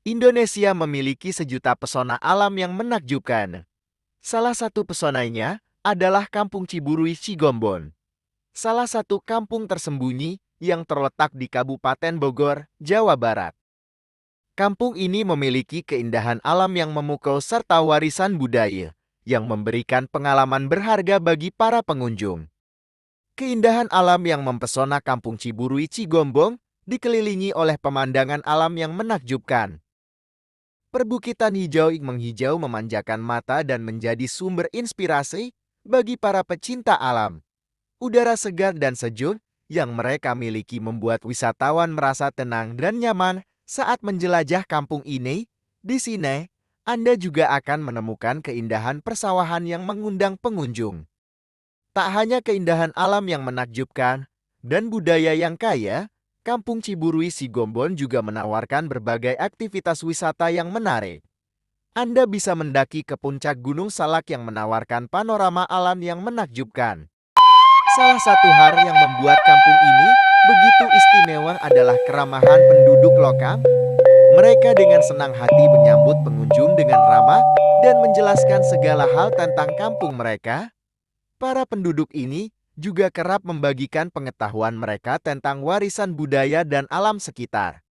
Indonesia memiliki sejuta pesona alam yang menakjubkan. Salah satu pesonanya adalah Kampung Ciburuy Cigombong, salah satu kampung tersembunyi yang terletak di Kabupaten Bogor, Jawa Barat. Kampung ini memiliki keindahan alam yang memukau serta warisan budaya yang memberikan pengalaman berharga bagi para pengunjung. Keindahan alam yang mempesona Kampung Ciburuy Cigombong dikelilingi oleh pemandangan alam yang menakjubkan. Perbukitan hijau menghijau memanjakan mata dan menjadi sumber inspirasi bagi para pecinta alam. Udara segar dan sejuk yang mereka miliki membuat wisatawan merasa tenang dan nyaman saat menjelajah kampung ini. Di sini, Anda juga akan menemukan keindahan persawahan yang mengundang pengunjung. Tak hanya keindahan alam yang menakjubkan dan budaya yang kaya, Kampung Ciburuy Cigombong juga menawarkan berbagai aktivitas wisata yang menarik. Anda bisa mendaki ke puncak Gunung Salak yang menawarkan panorama alam yang menakjubkan. Salah satu hal yang membuat kampung ini begitu istimewa adalah keramahan penduduk lokal. Mereka dengan senang hati menyambut pengunjung dengan ramah dan menjelaskan segala hal tentang kampung mereka. Para penduduk ini juga kerap membagikan pengetahuan mereka tentang warisan budaya dan alam sekitar.